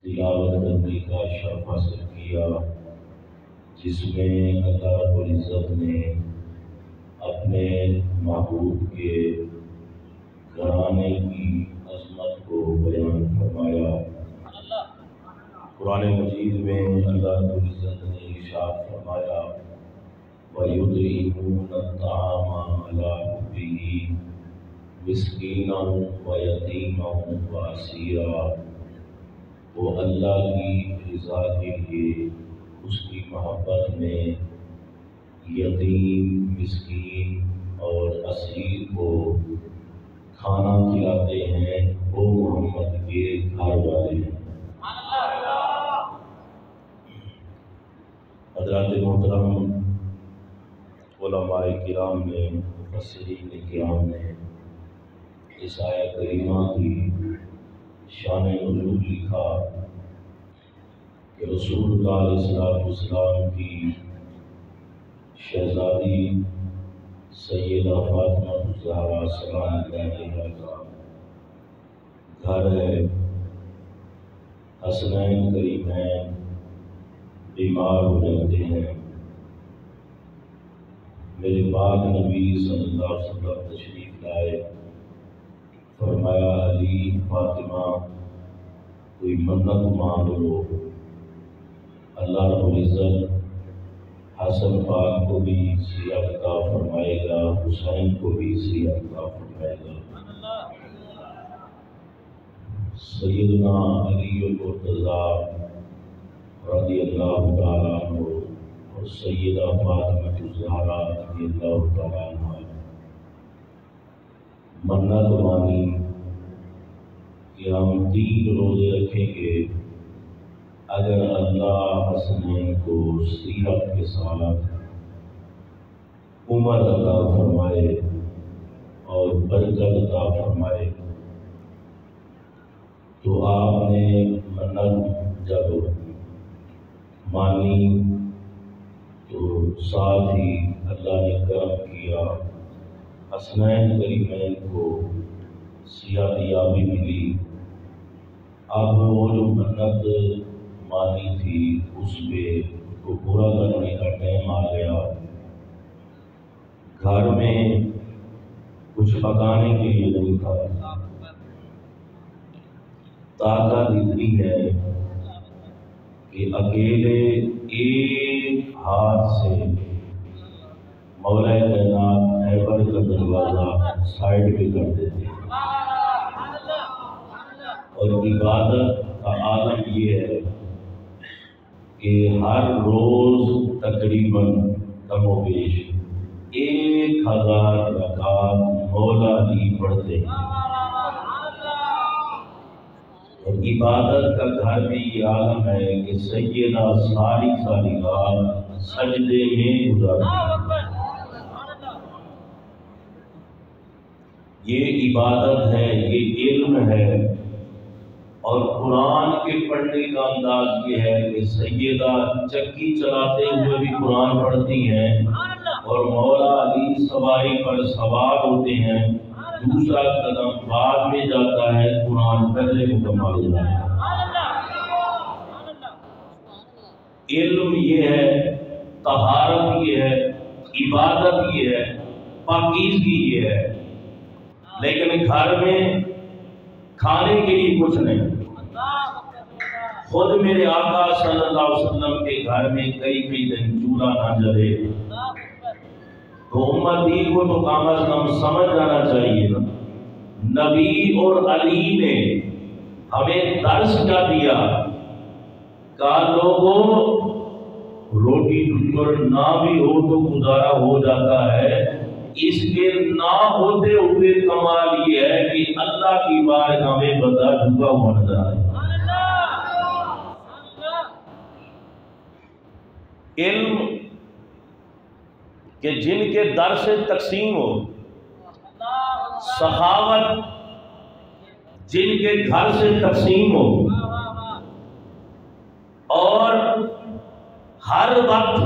تلاوت کرنے کا شرف حاصل کیا، جس میں اللہ رب العزت نے اپنے محبوب کے گھرانے کی عظمت کو بیان فرمایا۔ قرآن مجید میں اللہ رب العزت نے ارشاد فرمایا وَيُطْعِمُونَ الطَّعَامَ عَلَىٰ حُبِّهِ مِسْكِينًا وَيَتِيمًا وَأَسِيرًا۔ وہ اللہ کی رضا کے لیے اس کی محبت میں یتیم، مسکین اور اسیر کو کھانا کھلاتے ہیں، وہ محمد کے گھر والے ہیں۔ حضرات محترم علماء کرام نے، مفسرین کرام نے اس آیت کریمہ کی شان نزول لکھا کہ رسول اللہ علیہ السلام کی شہزادی سیدہ فاطمہ الزہرا سلام اللہ علیہا کا گھر ہے، حسنین کریمین بیمار ہو جاتے ہیں، میرے پاک نبی صلی اللہ علیہ وسلم تشریف لائے، فرمایا علی فاطمہ کوئی منت مانگ لو، اللہ رب العزت حسن پاک کو بھی صحت عطا فرمائے گا، حسین کو بھی صحت عطا فرمائے گا۔ سیدنا علی المرتضیٰ رضی اللہ تعالیٰ عنہ اور سیدہ فاطمہ الزہرا رضی اللہ تعالیٰ عنہ منت مانی کہ ہم 3 روزے رکھیں گے، اگر اللہ حسنین کو صحت کے ساتھ عمر عطا فرمائے اور برکت عطا فرمائے۔ تو آپ نے منت جب مانی تو ساتھ ہی اللہ نے کرم کیا، حسنین کریمین کو صحت یابی ملی۔ اب وہ جو منت مانی تھی اس پہ کو پورا کرنے کا ٹائم آ گیا، گھر میں کچھ پکانے کے لیے نہیں تھا، طاقت اتنی ہے کہ اکیلے ایک ہاتھ سے مولا کائنات خیبر کا دروازہ سائڈ پہ کر دیتے ہیں، اور عبادت کا عالم یہ ہے کہ ہر روز تقریباً کم و بیش 1000 رکعت مولا علی پڑھتے ہیں، اور عبادت کا گھر بھی یہ عالم ہے کہ سیدہ ساری رات سجدے میں گزارتے ہیں۔ یہ عبادت ہے، یہ علم ہے، اور قرآن کے پڑھنے کا انداز یہ ہے کہ سیدہ چکی چلاتے ہوئے بھی قرآن پڑھتی ہیں، اور مولا علی سواری پر سوار ہوتے ہیں، دوسرا قدم بعد میں جاتا ہے، قرآن پہلے مکمل ہو جاتا ہے۔ علم یہ ہے، طہارت یہ ہے، عبادت یہ ہے، پاکیزگی یہ ہے، لیکن گھر میں کھانے کے لیے کچھ نہیں۔ خود میرے آقا صلی اللہ علیہ وسلم کے گھر میں کئی دن چولہا نہ جلے تو امتی کو تو کم از کم سمجھ جانا چاہیے نا، نبی اور علی نے ہمیں درس کیا دیا، کہا لوگوں روٹی ٹکر نہ بھی ہو تو گزارا ہو جاتا ہے، اس کے نہ ہوتے ہوئے کمال یہ ہے کہ اللہ کی بارگاہ میں بندہ جھکا ہوا نظر آئے۔ علم کہ جن کے در سے تقسیم ہو، سخاوت جن کے گھر سے تقسیم ہو، اور ہر وقت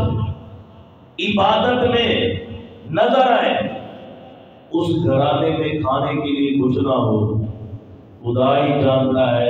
عبادت میں نظر آئے، اس گھرانے میں کھانے کے لیے کچھ نہ ہو، خدا ہی جانتا ہے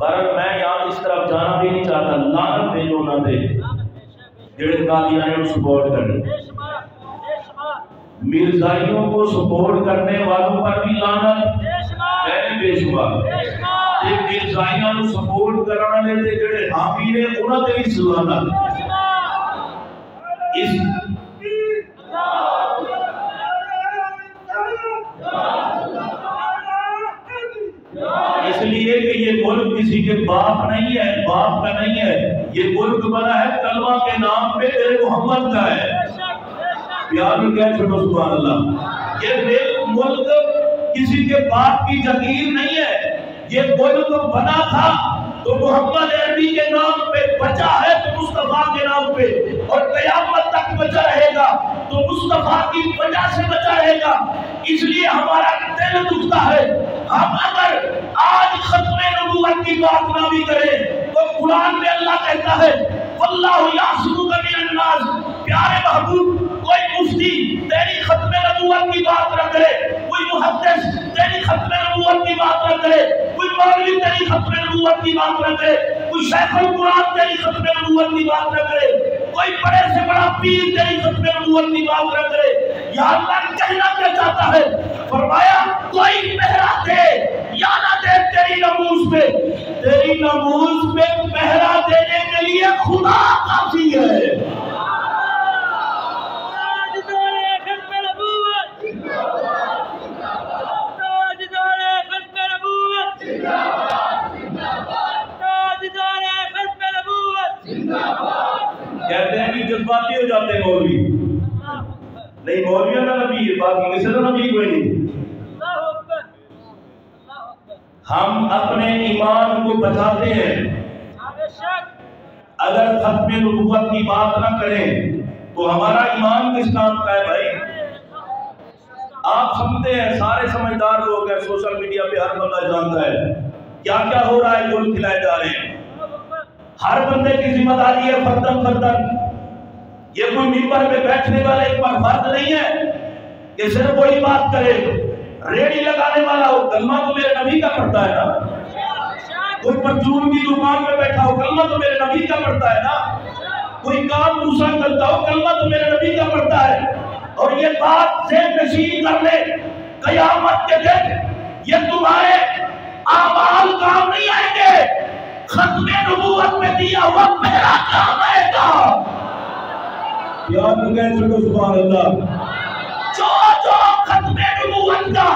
بہرحال میں یہاں اس طرف جانا بھی نہیں چاہتا. لعنت بھیجو نہ دے جڑے قادیانیوں کو سپورٹ کریں. مرزائیوں کو سپورٹ کرنے والوں پر بھی لعنت کہنے بے شمار. تے مرزائیوں کو سپورٹ کرنے والے جڑے حامی نے انہاں تے بھی لعنت. اس لیے کہ یہ ملک کسی کے باپ نہیں ہے، باپ کا نہیں ہے. یہ ملک بنا ہے کلمہ کے نام پہ تیرے محمد کا ہے. پیار میں کہہ چھوڑو سبحان اللہ. یہ ملک کسی کے باپ کی جگیر نہیں ہے. یہ ملک بنا تھا تو محمد عربی کے نام پہ، بچا ہے تو مصطفیٰ کے نام پہ، اور قیامت تک بچا رہے گا تو مصطفیٰ کی وجہ سے بچا رہے گا. اس لیے ہمارا دل دکھتا ہے. ہم اگر آج ختم نبوت کی بات نہ بھی کریں تو قرآن میں اللہ کہتا ہے واللہ یعصمک من الناس. پیارے محبوب، کوئی مفتی تیری ختم نبوت کی بات نہ کرے، کوئی محدث تیری ختم نبوت کی بات نہ کرے، کوئی مولوی تیری ختم نبوت کی بات نہ کرے، کوئی شیخ القرآن تیری ختم نبوت کی بات نہ کرے، کوئی بڑے سے بڑا پیر تیری ختم نبوت کی بات نہ کرے. یا اللہ کہنا کیا چاہتا ہے؟ فرمایا کوئی پہرا دے یا نہ دے تیری نموز پہ، تیری نموز پہ پہرا دینے کے لیے خدا کافی ہے. کہتے ہیں کہ جذباتی ہو جاتے ہیں مولوی. نہیں، مولویوں کا نبی ہے، باقی کسی کا نبی کوئی نہیں. ہم اپنے ایمان کو بچاتے ہیں. اگر ختم نبوت کی بات نہ کریں تو ہمارا ایمان کس کام کا ہے بھائی؟ آپ سمجھتے ہیں، سارے سمجھدار لوگ ہیں، سوشل میڈیا پہ ہر بندہ جانتا ہے کیا کیا ہو رہا ہے، گول کھلائے جا رہے ہیں. ہر بندے کی ذمہ داری ہے فردن فردن. یہ کوئی ممبر پہ بیٹھنے والا ایک پر فرد نہیں ہے کہ صرف وہی بات کرے. ریڑی لگانے والا ہو کلمہ تو میرے نبی کا پڑھتا ہے نا. کوئی پرچون کی دکان میں بیٹھا ہو کلمہ تو میرے نبی کا پڑھتا ہے نا. کوئی کام دوسرا کرتا ہو کلمہ تو میرے نبی کا پڑھتا ہے. اور یہ بات ذہن نشین کر لے، قیامت کے دن یہ تمہارے اعمال کام نہیں آئیں گے، ختم نبوت میں دیا ہوا پہرا کام آئے گا. یاد رکھیں چھوٹو سبحان اللہ. جو ختم نبوت کا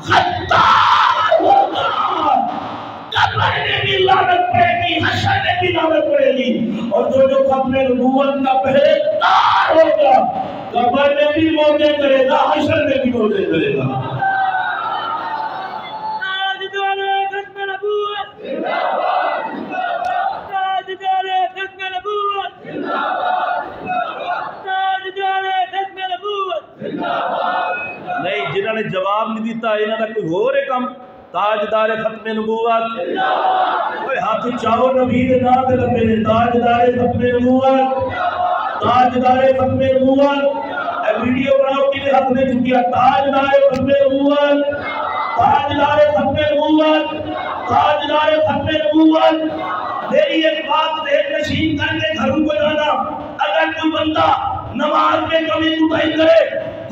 خطار ہوگا قبر میں بھی لعنت پڑے گی، حشر میں بھی لعنت پڑے گی. اور جو ختم نبوت کا پہرے دار ہوگا قبر میں بھی موجے کرے گا، حشر میں بھی موجے کرے گا. نہیں، جنہوں نے جواب نہیں دیتا انہوں نے کوئی ہو رہے کم. تاجدار ختم نبوت، کوئی ہاتھ چاہو نبی کے نام دے لگے نے. تاجدار ختم نبوت، تاجدار ختم نبوت. اے ویڈیو بناؤ کی ہاتھ نے چکیا. تاجدار ختم نبوت، تاجدار ختم نبوت، تاجدار ختم نبوت. میری ایک بات ذہن نشین کر کے گھروں کو جانا. اگر کوئی بندہ نماز میں کمی کوتاہی کرے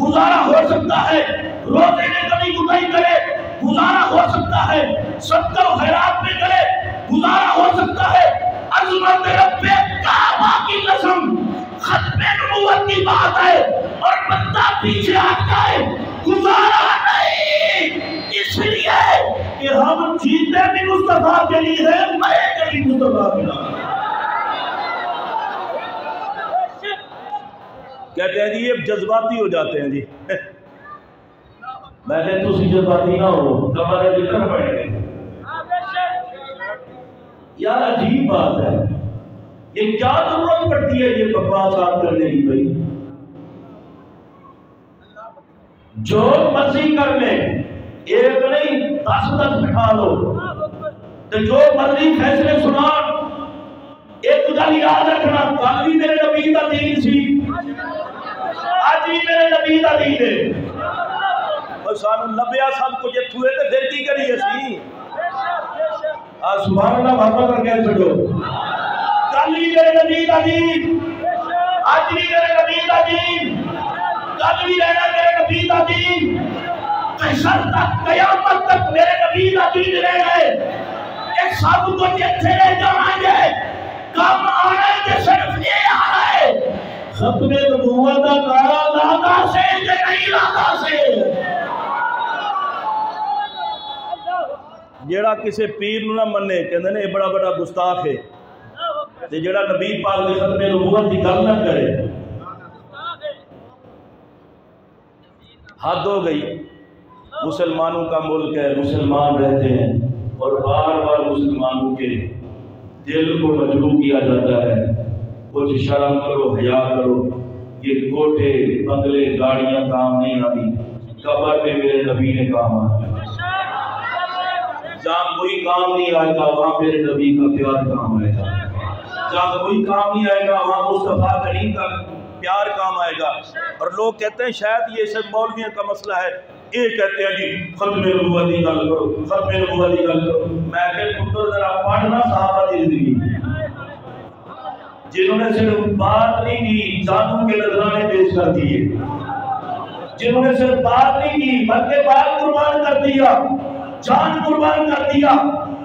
گزارا ہو سکتا ہے، روزے میں کمی کوتاہی کرے گزارا ہو سکتا ہے، صدقہ و خیرات میں کرے گزارا ہو سکتا ہے. عظمت رب کعبہ کی قسم ختم نبوت کی بات ہے اور بندہ پیچھے ہٹ جائے گزارا نہیں. اس لیے کہ ہم جیتے بھی مصطفیٰ کے لیے ہیں، مرے بھی مصطفیٰ کے لیے. کہتے ہیں جی یہ جذباتی ہو جاتے ہیں جی. میں نے تو جذباتی نہ ہو کمرے لکھن پڑے گے. یار عجیب بات ہے، یہ کیا ضرورت پڑتی ہے یہ بکواس آپ کرنے کی بھائی؟ جو مرضی کر لیں، ایک نہیں 10 بٹھا لو تو جو مرضی فیصلے سنا. ایک گل یاد رکھنا، کل بھی میرے نبی کا دین سی، آج بھی میرے نبی کا دین ہے. اور سانو نبیا سب کچھ اتھوے تے پھر کی کریے سی. سبحان اللہ محمد کا کہہ چھڑو کل بھی میرے نبی کا دین آج بھی میرے نبی کا دین کل بھی رہنا میرے نبی کا دین قیصر تک قیامت تک میرے نبی کا دین رہ گئے ایک سب کو جتھے رہ جائیں گے کم آنا ہے کہ صرف یہ آنا ہے ختم نبوت کا نعرہ لادا سے کہ نہیں لادا سے جیڑا کسی پیر نو نہ منے کہندے نے بڑا بڑا گستاخ ہے تے جیڑا نبی پاک دی ختم نبوت کی گل نہ کرے حد ہو گئی مسلمانوں کا ملک ہے مسلمان رہتے ہیں اور بار بار مسلمانوں کے دل کو مجروح کیا جاتا ہے کچھ شرم کرو حیا کرو یہ کوٹھے بنگلے گاڑیاں کام نہیں آتی قبر میں میرے نبی نے کام آنا جہاں کوئی کام نہیں آئے گا وہاں میرے نبی کا پیار کام آئے گا جہاں کوئی کام نہیں آئے گا وہاں مصطفیٰ کریم کا پیار کام آئے گا اور لوگ کہتے ہیں شاید یہ سب مولویوں کا مسئلہ ہے یہ کہتے ہیں جی ختم نبوت کی گل کرو ختم نبوت کی گل کرو میں کہ پتر ذرا پڑھنا صحابہ کی زندگی جنہوں نے صرف بات نہیں کی جانوں کے نذرانے پیش کر دیے جنہوں نے صرف بات نہیں کی بلکہ بات قربان کر دیا جان قربان کر دیا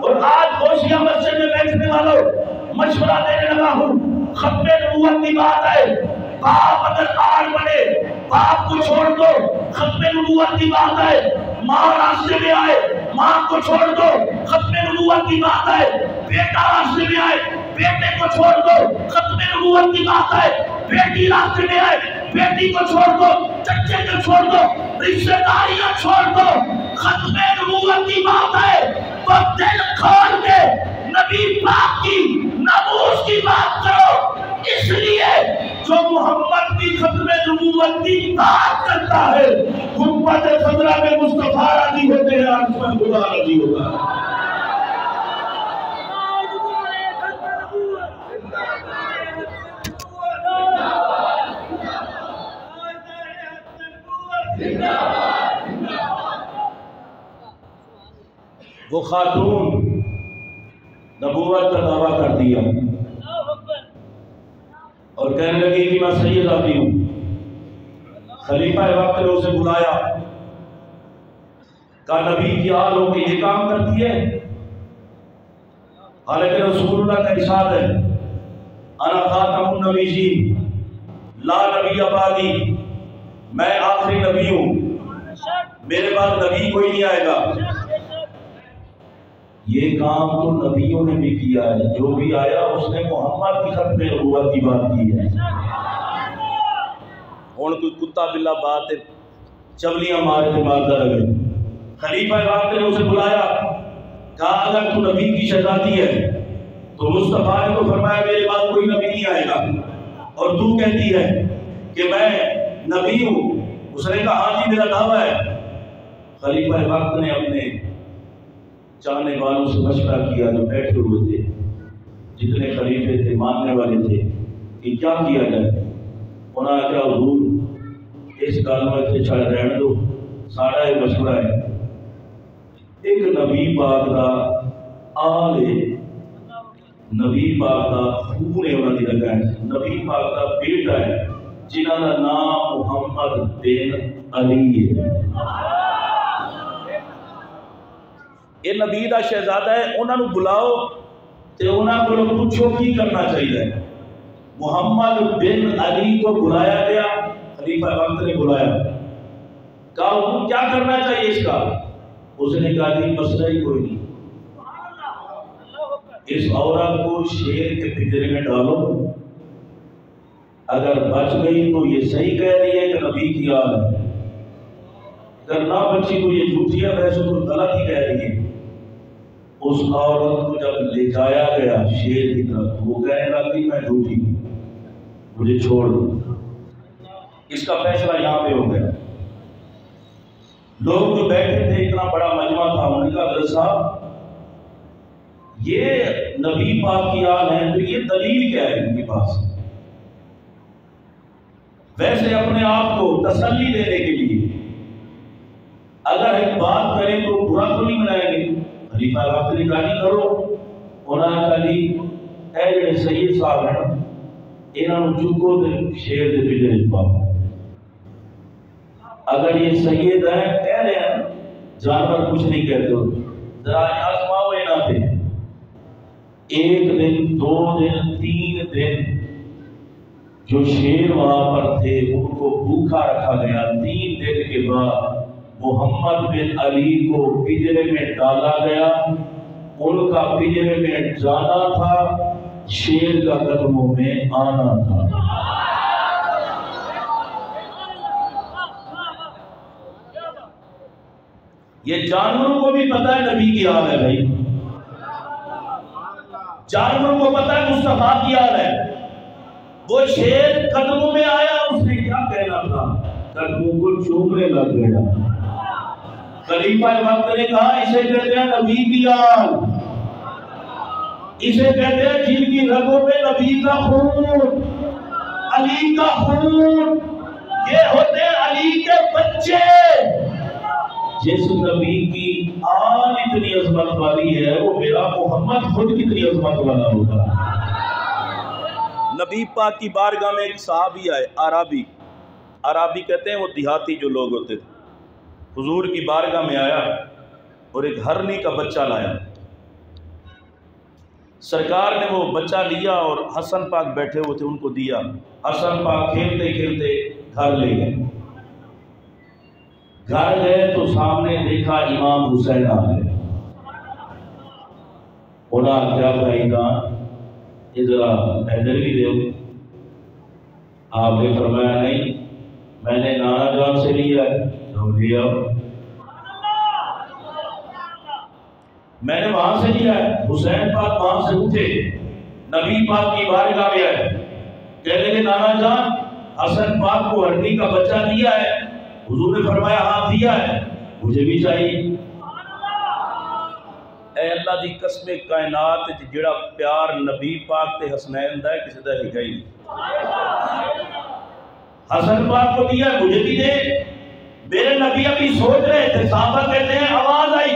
اور آج خوشیاں مسجد میں بیٹھنے والوں مشورہ دینے لگا ہوں ختم نبوت کی بات ہے باپ اگر آڑ بنے باپ کو چھوڑ دو ختم نبوت کی بات ہے ماں راستے میں آئے ماں کو چھوڑ دو ختم نبوت کی بات ہے بیٹا راستے میں آئے بیٹے کو چھوڑ دو ختم نبوت کی بات ہے بیٹی راستے میں آئے بیٹی کو چھوڑ دو چچے کو چھوڑ دو رشتہ داریاں چھوڑ دو ختم نبوت کی بات ہے تو دل کھول کے نبی پاک کی ناموس کی بات کرو اس لیے جو محمد کی ختم نبوت کی بات کرتا ہے حکمت خضرہ میں مصطفیٰ راضی ہوتے ہیں آسمان خدا راضی ہوتا ہے وہ خاتون نبوت کا دعویٰ کر دیا اور کہنے لگی کہ میں سید آتی ہوں خلیفہ وقت نے اسے بلایا کہا نبی کی آل ہو کہ یہ کام کرتی ہے حالانکہ رسول اللہ کا ارشاد ہے انا خاتم النبیین لا نبی بعدی میں آخری نبی ہوں میرے بعد نبی کوئی نہیں آئے گا یہ کام تو نبیوں نے بھی کیا ہے جو بھی آیا اس نے محمد کی ختم نبوت کی بات کی ہے ہوں کوئی کتا بلا بات ہے چولیاں مارتے مارتا رہے خلیفہ وقت نے اسے بلایا کہا اگر تو نبی کی شہزادی ہے تو مصطفیٰ نے تو فرمایا میرے بعد کوئی نبی نہیں آئے گا اور تو کہتی ہے کہ میں نبی ہوں اس نے کہا ہاں جی میرا دعویٰ ہے خلیفہ وقت نے اپنے چاہنے والوں سے مشورہ کیا جو بیٹھے ہوئے تھے جتنے خلیفے تھے ماننے والے تھے کہ کیا کیا جائے انہوں نے کہا حضور اس گل میں اتنے چھڑ رہنے دو ساڑا یہ مشورہ ہے ایک نبی پاک کا آل ہے نبی پاک کا خون ہے انہوں نے لگا ہے نبی پاک کا بیٹا ہے جنہوں کا نام محمد بن علی ہے یہ نبی دا شہزادہ ہے انہوں نے بلاؤ تے انہوں کو پوچھو کی کرنا چاہیے محمد بن علی کو بلایا گیا خلیفہ وقت نے بلایا کہا کیا کرنا چاہیے اس کا اس نے کہا کہ مسئلہ ہی کوئی نہیں اس عورت کو شیر کے پنجرے میں ڈالو اگر بچ گئی تو یہ صحیح کہہ رہی ہے کہ نبی کی آل ہے اگر نہ بچی تو یہ جھوٹی ہے ویسے تو غلط ہی کہہ رہی ہے اس عورت کو جب لے جایا گیا شیر کی طرف وہ کہنے لگی میں جھوٹی ہوں مجھے چھوڑ دو اس کا فیصلہ یہاں پہ ہو گیا لوگ جو بیٹھے تھے اتنا بڑا مجمع تھا انہوں نے کہا حضرت صاحب یہ نبی پاک کی آل ہے تو یہ دلیل کیا ہے ان کے پاس ویسے اپنے آپ کو تسلی دینے کے لیے اگر ایک بات کریں تو برا تو نہیں منائیں گے خلیفہ وقت نے کہا نہیں کرو انہوں نے کہا جی اے جڑے سید صاحب ہیں انہوں نے چکو تے شیر دے پجرے پاؤ. اگر یہ سید ہیں کہہ رہے ہیں جانور کچھ نہیں کہتے ہو, ذرا آزماؤ انہاں پہ. 1 دن 2 دن 3 دن جو شیر وہاں پر تھے ان کو بھوکا رکھا گیا. 3 دن کے بعد محمد بن علی کو پجرے میں ڈالا گیا. ان کا پجرے میں جانا تھا, شیر کا قدموں میں آنا تھا. یہ جانوروں کو بھی پتہ ہے نبی کی حال ہے بھائی, جانوروں کو پتہ ہے مصطفیٰ کی حال ہے. وہ شیر قدموں میں آیا, اس نے کیا کہنا تھا, قدموں کو چومنے لگ گیا. خلیفہ وقت نے کہا اسے کہتے ہیں نبی کی حال, اسے کہتے ہیں جن کی رگوں میں نبی کا خون, علی کا خون. یہ ہوتے ہیں علی کے بچے. جس نبی کی آل اتنی عظمت والی ہے وہ میرا محمد خود کتنی عظمت والا ہوگا. نبی پاک کی بارگاہ میں ایک صحابی آئے, عرابی کہتے ہیں وہ دیہاتی جو لوگ ہوتے تھے. حضور کی بارگاہ میں آیا اور ایک ہرنی کا بچہ لایا. سرکار نے وہ بچہ لیا اور حسن پاک بیٹھے ہوئے تھے ان کو دیا. حسن پاک کھیلتے کھیلتے گھر لے گئے. گھر گئے تو سامنے دیکھا امام حسین آ گئے. انہاں کیا بھائی جان ذرا حیدر بھی دو. آپ نے فرمایا نہیں, میں نے نانا جان سے لیا ہے. لیا میں نے وہاں سے لیا ہے. حسین پاک وہاں سے اٹھے, نبی پاک کی بارگاہ میں آئے, کہنے لگے نانا جان حسن پاک کو ہرنی کا بچہ دیا ہے. حضور نے فرمایا ہاں دیا ہے, مجھے بھی چاہیے. اے اللہ دی قسم کائنات جڑا پیار نبی پاک تے حسنین دا ہے کسی دا ہی گئی. حسن پاک کو دیا ہے, مجھے بھی دے. میرے نبی ابھی سوچ رہے تھے, صحابہ کہتے ہیں آواز آئی,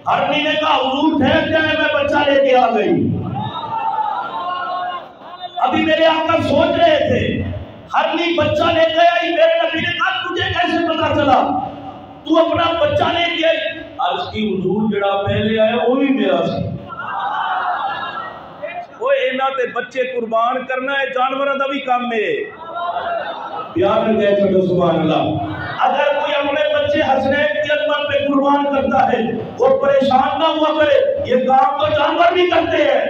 ہرنی نے کہا حضور ٹھہر جائے میں بچہ لے کے آ گئی. ابھی میرے آقا سوچ رہے تھے, ہرنی بچہ لے کے آئی. میرے نبی نے کہا تجھے کیسے پتا چلا, تو اپنا بچہ لے کے آئی. عرض کی حضور جڑا پہلے آیا وہ بھی میرا سی. وہ انہاں تے بچے قربان کرنا ہے جانوراں دا بھی کام ہے. پیار میں کہہ چھوٹو سبحان اللہ. اگر کوئی اپنے بچے حسنین کی عظمت پہ قربان کرتا ہے وہ پریشان نہ ہوا کرے, یہ کام تو جانور بھی کرتے ہیں.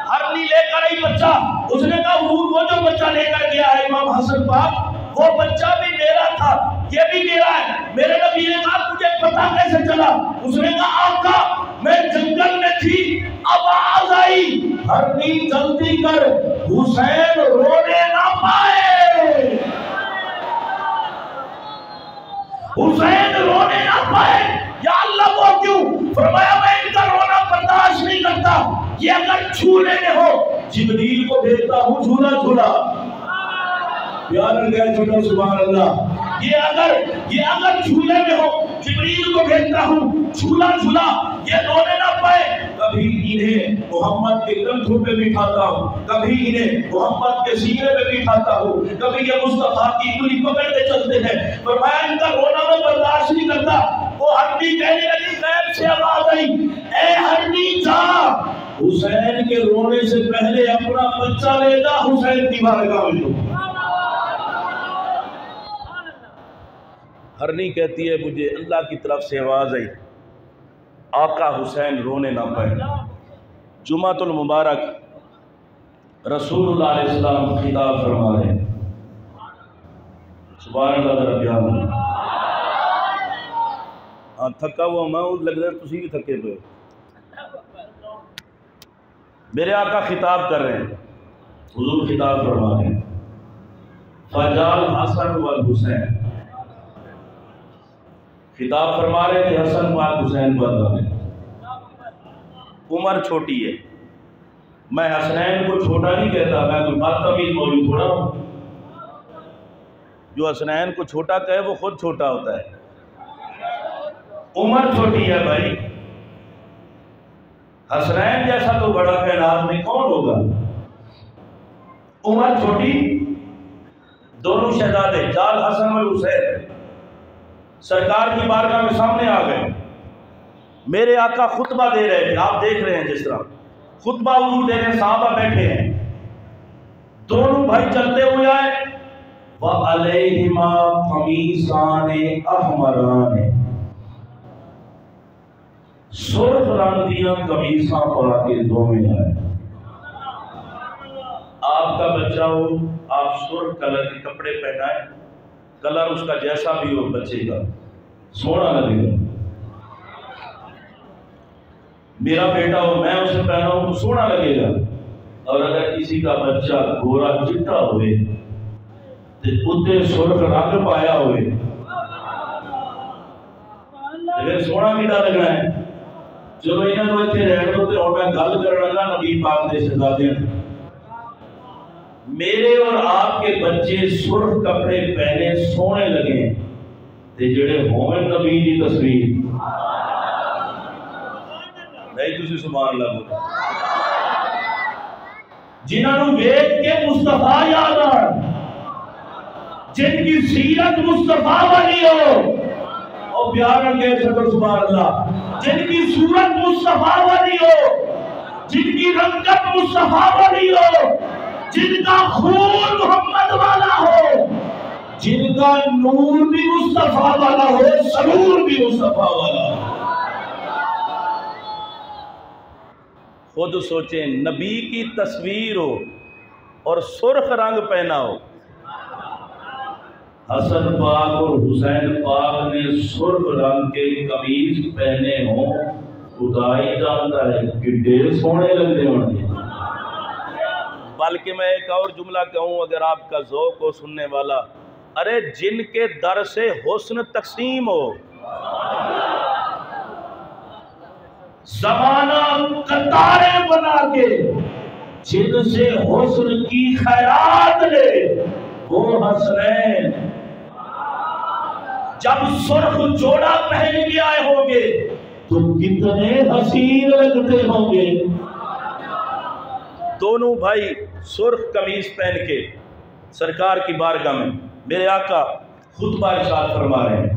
ہرنی لے کر آئی بچہ, اس نے کہا حضور وہ جو بچہ لے کر گیا ہے امام حسن پاک وہ بچہ بھی میرا تھا, یہ بھی میرا ہے. میرے نبی نے کہا تجھے پتا کیسے چلا؟ اس نے کہا آقا میں جنگل میں تھی, آواز آئی ہرنی جلدی کر حسین رونے نہ پائے, حسین رونے نہ پائے. یا اللہ وہ کیوں؟ فرمایا میں ان کا رونا برداشت نہیں کرتا. یہ اگر جھولے میں ہو جبریل کو بھیجتا ہوں جھولا جھولا. پیار میں گئے چھوٹا سبحان اللہ. یہ اگر جھولے میں ہو جبریل کو بھیجتا ہوں جھولا جھولا. یہ رونے نہ پائے. کبھی انہیں محمد کے کندھوں پہ بٹھاتا ہوں, کبھی انہیں محمد کے سینے پہ بٹھاتا ہوں, کبھی یہ مصطفیٰ کی انگلی پکڑتے چلتے ہیں. فرمایا ان کا رونا میں برداشت نہیں کرتا. وہ ہرنی کہنے لگی, غیب سے آواز آئی اے ہرنی جا حسین کے رونے سے پہلے اپنا بچہ لے جا حسین کی بارگاہ میں. ہرنی کہتی ہے مجھے اللہ کی طرف سے آواز آئی آقا حسین رونے نہ پائے. جمعۃ المبارک رسول اللہ علیہ السلام خطاب فرما رہے ہیں. سبحان اللہ ذرا بیان ہو. ہاں تھکا ہوا میں ہوں, لگ رہا ہے تسی بھی تھکے پے. میرے آقا خطاب کر رہے ہیں, حضور خطاب فرما رہے ہیں فجال حسن والحسین. خطاب فرما رہے تھے حسن پاک حسین پر. عمر چھوٹی ہے, میں حسنین کو چھوٹا نہیں کہتا, میں کوئی بدتمیز مولوی تھوڑا ہوں. جو حسنین کو چھوٹا کہے وہ خود چھوٹا ہوتا ہے. عمر چھوٹی ہے بھائی. حسنین جیسا تو بڑا کائنات میں کون ہوگا؟ عمر چھوٹی، دونوں شہزادے جال حسن اور حسین سرکار کی بارگاہ میں سامنے آ گئے. میرے آقا خطبہ دے رہے تھے، آپ دیکھ رہے ہیں جس طرح خطبہ حضور دے رہے ہیں، صحابہ بیٹھے ہیں. دونوں بھائی چلتے ہوئے آئے. وَعَلَيْهِمَا قَمِيصَانِ أَحْمَرَانِ، سرخ رنگ دیا قمیصاں پا کے دونوں آئے. آپ کا بچہ ہو، آپ سرخ کلر کے کپڑے پہنائیں، کلر اس کا جیسا بھی ہو بچے کا سونا لگے گا. میرا بیٹا ہو، میں اسے پہناؤں تو سونا لگے گا. اور اگر کسی کا بچہ گورا چٹا ہوئے تو اتنے سرخ رنگ پایا ہوئے لیکن سونا کیڑا لگنا ہے. چلو انہوں نے اتنے رہن دو. اور میں گل کر لگا نبی پاک دے شہزادے. میرے اور آپ کے بچے سرخ کپڑے پہنے سونے لگے تے جڑے ہومن نبی دی تصویر نہیں تسی سبحان اللہ بولو، جنہوں نے ویکھ کے مصطفیٰ یاد آ، جن کی سیرت مصطفیٰ والی ہو اور پیار کے صدر سبحان اللہ، جن کی صورت مصطفیٰ والی ہو، جن کی رنگت مصطفیٰ والی ہو، جن کا خون محمد والا ہو، جن کا نور بھی مصطفیٰ والا ہو، سرور بھی مصطفیٰ والا ہو. خود سوچیں، نبی کی تصویر ہو اور سرخ رنگ پہنا ہو. حسن پاک اور حسین پاک نے سرخ رنگ کے قمیص پہنے ہوں، خدا ہی جانتا ہے کتنے سونے لگتے ہوں گے. بلکہ میں ایک اور جملہ کہوں اگر آپ کا ذوق ہو سننے والا، ارے جن کے در سے حسن تقسیم ہو، زمانہ قطاریں بنا کے جن سے حسن کی خیرات لے وہ حسنین. جب سرخ جوڑا پہن کے آئے ہوں گے تو کتنے حسین لگتے ہوں گے. دونوں بھائی سرخ قمیص پہن کے سرکار کی بارگاہ میں میرے آقا خطبہ ارشاد فرما رہے ہیں.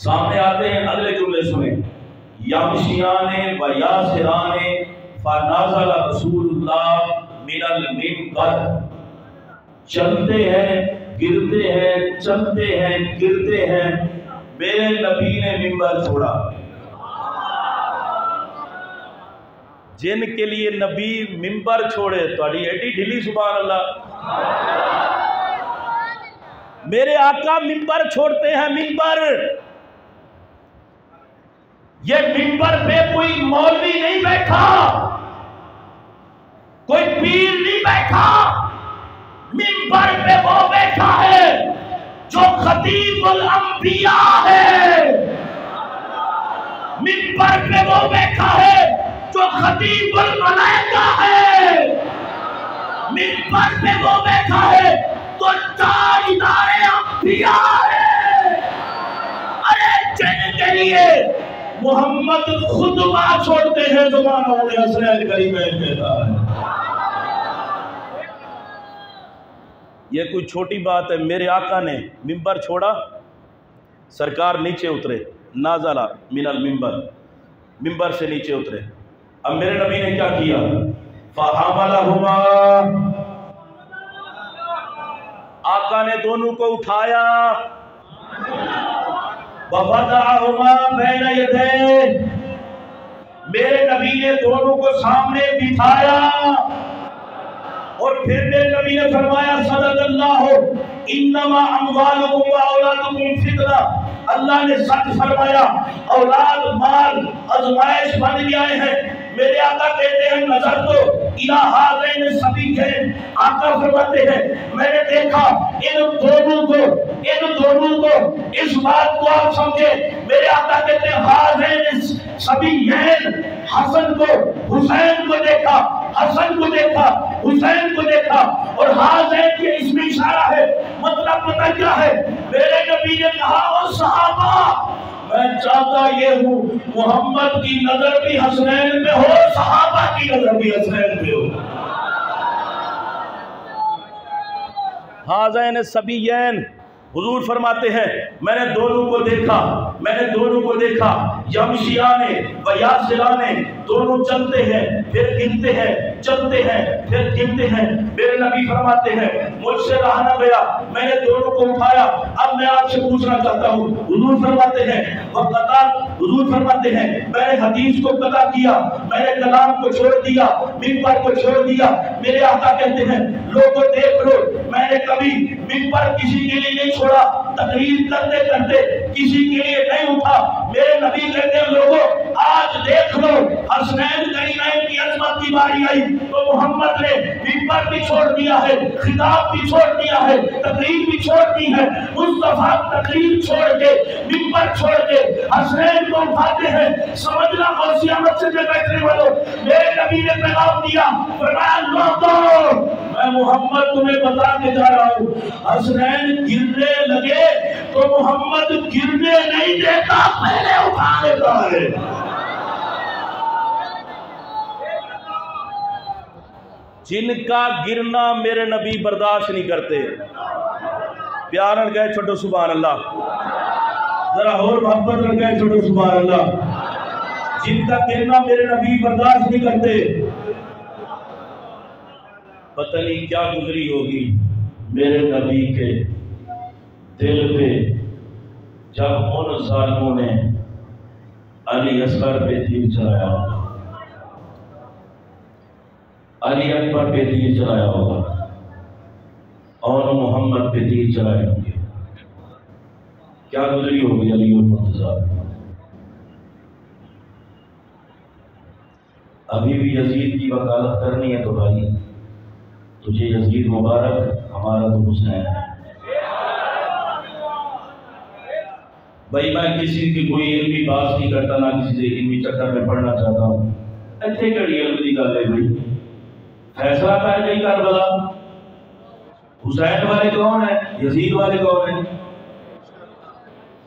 سامنے آتے ہیں، اگلے جملے سنیں. یمشیان و یاسران فنازل رسول اللہ من المنبر، چلتے ہیں گرتے ہیں، چلتے ہیں گرتے ہیں، میرے نبی نے منبر چھوڑا. جن کے لیے نبی منبر چھوڑے تھوڑی ایڈی ڈھلی سبحان اللہ. میرے آقا منبر چھوڑتے ہیں. منبر، یہ منبر پہ کوئی مولوی نہیں بیٹھا، کوئی پیر نہیں بیٹھا. منبر پہ وہ بیٹھا ہے جو خطیب الانبیاء ہے. منبر پہ وہ بیٹھا ہے جو خطیب الملائکہ ہے. منبر پہ وہ بیٹھا ہے تو تاجدار انبیاء ہے. ارے جن کے لیے محمد خطبہ چھوڑتے ہیں زبان والے حسنین کریمین کہتا ہے. یہ کوئی چھوٹی بات ہے. میرے آقا نے منبر چھوڑا، سرکار نیچے اترے. نازلہ من المنبر، منبر سے نیچے اترے. اب میرے نبی نے کیا کیا؟ فَحَمَلَهُمَا، آقا نے دونوں کو اٹھایا. وَوَضَعَهُمَا بَيْنَ يَدَيْهِ، میرے نبی نے دونوں کو سامنے بٹھایا. اور پھر میرے نبی نے فرمایا صدق اللہ انما اموالکم و اولادکم فتنہ. اللہ نے سچ فرمایا، اولاد مال آزمائش بن گئے ہیں. میرے آقا کہتے ہیں نظر تو الہ ہذین الصبیین، آقا فرماتے ہیں میں نے دیکھا ان دونوں کو اس بات کو آپ سمجھے. میرے آقا کہتے ہیں ہذین الصبیین، حسن کو حسین کو دیکھا، حسن کو دیکھا، حسین کو دیکھا. اور ہذین کے اس میں اشارہ ہے. مطلب پتہ کیا ہے؟ میرے نبی نے کہا او صحابہ، میں چاہتا یہ ہوں محمد کی نظر بھی حسنین پہ ہو، صحابہ کی نظر بھی حسنین پہ ہو۔ ہذین الصبیین، حضور فرماتے ہیں میں نے دونوں کو دیکھا، یمشیانے و یاسرانے، دونوں چلتے ہیں پھر گرتے ہیں، چلتے ہیں پھر گرتے ہیں۔ میرے نبی فرماتے ہیں مجھ سے رہا نہ گیا، میں نے دونوں کو اٹھایا۔ اب میں آپ سے پوچھنا چاہتا ہوں، حضور فرماتے ہیں میں نے حدیث کو قطع کیا، میں نے کلام کو چھوڑ دیا، منبر کو چھوڑ دیا۔ میرے آقا کہتے ہیں لوگوں دیکھ لو، میں نے کبھی منبر کسی کے لیے نہیں چھوڑا، تقریر کرتے کرتے کسی کے لیے نہیں اٹھا۔ میرے نبی کہتے ہیں لوگوں آج دیکھ لو، حسنین کرینین کی عظمت کی باری آئی تو محمد نے منبر بھی چھوڑ دیا ہے، خطاب بھی چھوڑ دیا ہے، تقریر بھی چھوڑ دی ہے۔ مصطفیٰ تقریر چھوڑ کے، منبر چھوڑ کے حسنین کو اٹھاتے ہیں۔ سمجھنا غوثیہ مسجد میں بیٹھنے والوں، میرے نبی نے پیغام دیا، فرمایا لوگوں میں محمد تمہیں بتا کے جا رہا ہوں، حسنین گرنے لگے تو محمد گرنے نہیں دیتا، پہلے اٹھا لیتا ہے۔ جن کا گرنا میرے نبی برداشت نہیں کرتے، پیار نہ گئے چھوٹو سبحان اللہ، ذرا اور محبت نہ گئے چھوٹو سبحان اللہ۔ جن کا گرنا میرے نبی برداشت نہیں کرتے، پتہ نہیں کیا گزری ہوگی میرے نبی کے دل پہ جب ان ظالموں نے علی اصغر پہ تیر چلایا، علی اکبر پہ تیر چلایا ہوگا اور محمد پہ تیر چلائے ہوں گے، کیا گزری ہوگی علی اور مرتضیٰ۔ ابھی بھی یزید کی وکالت کرنی ہے تو بھائی تجھے یزید مبارک، ہمارا تو حسین ہے۔ بھائی میں کسی کی کوئی علمی بات نہیں کرتا، نہ کسی سے علمی چکر میں پڑھنا چاہتا ہوں۔ اتنے کڑی علم کی گل ہے بھائی، فیصلہ کر گئی کربلا، حسین والے کون ہیں، یزید والے کون ہیں؟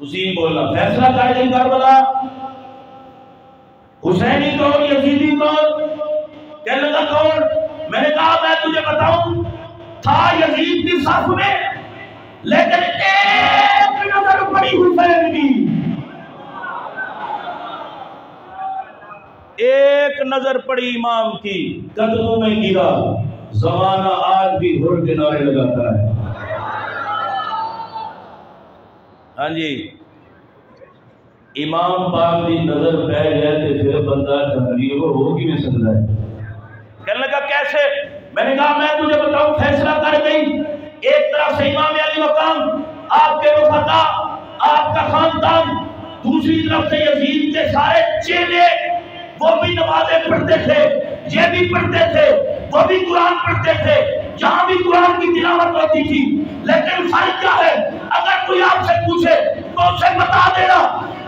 حسین بولنا، فیصلہ کر گئی کربلا، حسینی کون یزیدی کون؟ کہنے لگا کون؟ میں نے کہا میں تجھے بتاؤں، تھا یزید کی صف میں لیکن ایک نظر پڑی حسین کی، ایک نظر پڑی امام کی، قدموں میں گرا۔ زمانہ آج بھی ہر کے نعرے لگاتا ہے۔ ہاں جی، امام پاک دی نظر پہ گئے تے پھر بندہ جنگلی ہو کی میں سکتا ہے۔ کہنے لگا کیسے؟ میں نے کہا میں تجھے بتاؤں، فیصلہ کر گئی، ایک طرف سے امام علی مقام، آپ کے رفقا، آپ کا خاندان، دوسری طرف سے یزید کے سارے چیلے، وہ بھی نمازیں پڑھتے تھے، یہ بھی پڑھتے تھے، وہ بھی قرآن پڑھتے تھے، جہاں بھی قرآن کی تلاوت ہوتی تھی۔ لیکن فرق کیا ہے؟ اگر کوئی آپ سے پوچھے تو اسے بتا دینا،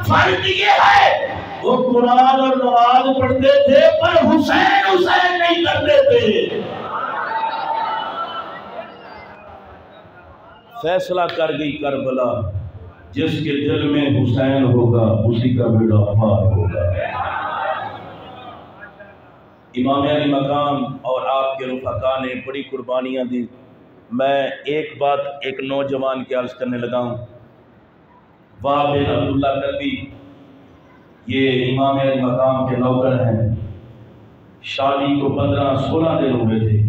فرق یہ ہے وہ قرآن اور نماز پڑھتے تھے پر حسین نہیں کرتے تھے۔ فیصلہ کر گئی کربلا، جس کے دل میں حسین ہوگا اسی کا بیڑا پار ہوگا۔ امام علی مقام اور آپ کے رفقا نے بڑی قربانیاں دی۔ میں ایک بات ایک نوجوان کی عرض کرنے لگا ہوں، وہاب بن عبداللہ کلبی، یہ امام علی مقام کے نوکر ہیں، شادی کو 15-16 دن ہوئے تھے۔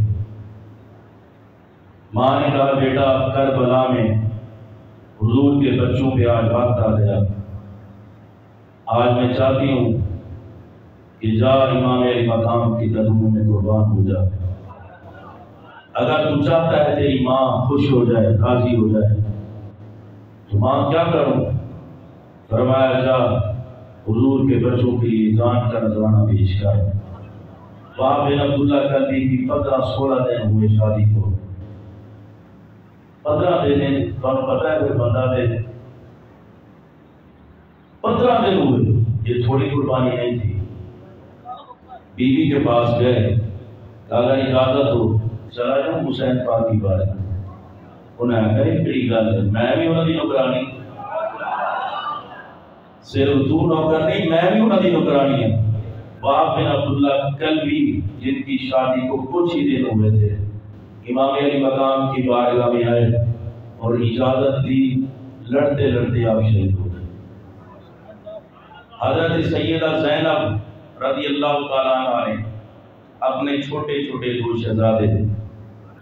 ماں نے کہا بیٹا کربلا میں حضور کے بچوں پہ آج وقت آ گیا، آج میں چاہتی ہوں کہ جا امام علی مقام کی قدموں میں قربان ہو جا، اگر تو چاہتا ہے تیری ماں خوش ہو جائے، راضی ہو جائے تو ماں کیا کروں؟ فرمایا جا حضور کے بچوں کے لیے جان کا نذرانہ پیش کر۔ وہاب بن عبداللہ کلبی کی 15-16 دن ہوئے شادی کو، 15 دن کون پتہ ہے پھر بندہ دے 15 دن ہوئے، یہ تھوڑی قربانی نہیں تھی۔ بیوی کے پاس گئے، اگر اجازت ہو چلا جاؤں حسین پاک کی بات، انہیں کہا کڑی گل ہے، میں بھی انہوں کی نوکرانی صرف تو نوکر نہیں، میں بھی انہوں کی نوکرانی ہے۔ وہاب بن عبداللہ کلبی جن کی شادی کو کچھ ہی دن ہوئے تھے، امام علی مقام کی بارگاہ میں آئے اور اجازت دی، لڑتے لڑتے آپ شہید ہو گئے۔ حضرت سیدہ زینب رضی اللہ تعالیٰ عنہ نے اپنے چھوٹے چھوٹے دو شہزادے جن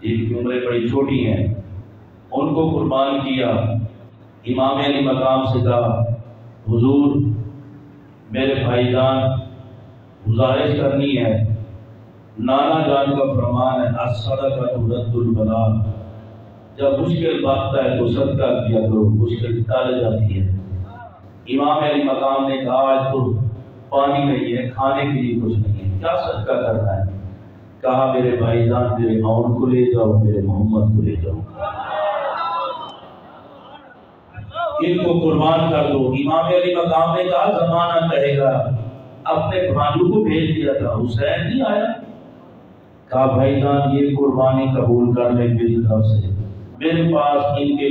کی عمریں بڑی چھوٹی ہیں ان کو قربان کیا۔ امام علی مقام سے کہا حضور میرے بھائی جان گزارش کرنی ہے، نانا جان کا فرمان ہے الصدقہ ترد البلاء، جب مشکل وقت ہے تو صدقہ کیا کرو، مشکل ٹال جاتی ہے۔ امام علی مقام نے کہا آج تو پانی نہیں ہے، کھانے کے لیے کچھ نہیں ہے، کیا صدقہ کرنا ہے؟ کہا میرے بھائی جان میرے معاون کو لے جاؤ، میرے محمد کو لے جاؤ، ان کو قربان کر دو۔ امام علی مقام نے کہا زمانہ کہے گا، اپنے بھانجوں کو بھیج دیا تھا، حسین نہیں آیا۔ کہا بھائی جان یہ قربانی قبول کر لیں میری طرف سے، میرے پاس ان کے